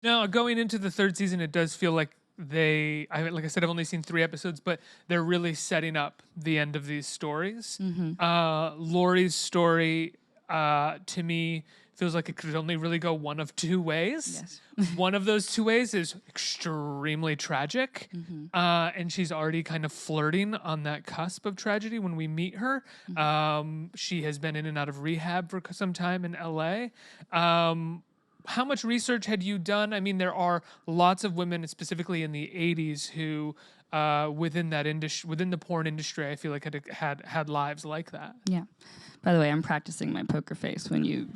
Now, going into the third season, it does feel like like I said, I've only seen 3 episodes, but they're really setting up the end of these stories. Laurie's story, to me, feels like it could only really go one of two ways. Yes. One of those two ways is extremely tragic, and she's already kind of flirting on that cusp of tragedy when we meet her. She has been in and out of rehab for some time in LA. How much research had you done? I mean, there are lots of women, specifically in the '80s, who within that industry, within the porn industry, I feel like had lives like that. Yeah. By the way, I'm practicing my poker face when you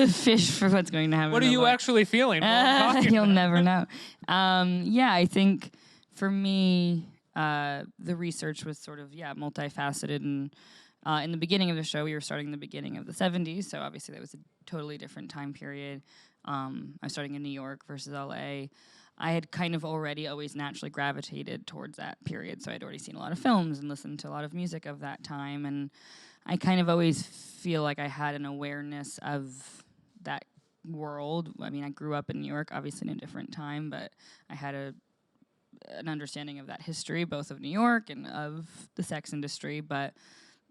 fish for what's going to happen. What are you actually feeling? You'll never know. Yeah, I think for me, the research was sort of multifaceted, and in the beginning of the show, we were starting the beginning of the '70s, so obviously that was a totally different time period. I was starting in New York versus LA. I had kind of already always naturally gravitated towards that period, so I'd already seen a lot of films and listened to a lot of music of that time, and I kind of always feel like I had an awareness of that world. I mean, I grew up in New York, obviously in a different time, but I had an understanding of that history, both of New York and of the sex industry, but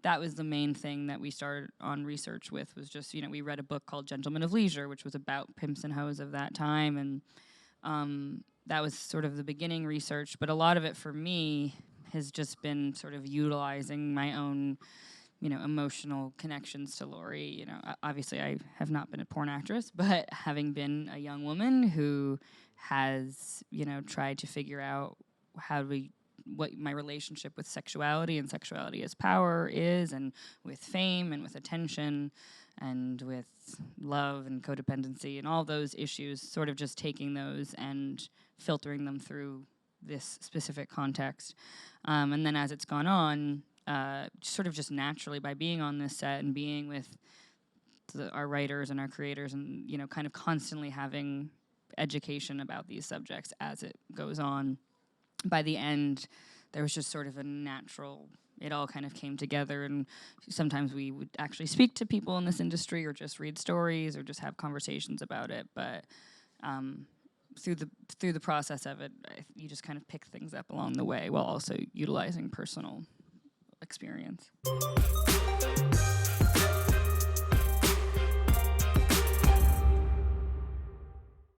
that was the main thing that we started on research with, was just, we read a book called Gentlemen of Leisure, which was about pimps and hoes of that time, and that was sort of the beginning research. But a lot of it for me has just been sort of utilizing my own, emotional connections to Laurie. Obviously I have not been a porn actress, but having been a young woman who has, tried to figure out what my relationship with sexuality and sexuality as power is, and with fame and with attention and with love and codependency and all those issues, sort of just taking those and filtering them through this specific context. And then as it's gone on, sort of just naturally by being on this set and being with our writers and our creators, and, kind of constantly having education about these subjects as it goes on, by the end, there was just sort of a natural, it all kind of came together, and sometimes we would actually speak to people in this industry or just read stories or just have conversations about it. But through the process of it, you just kind of pick things up along the way while also utilizing personal experience.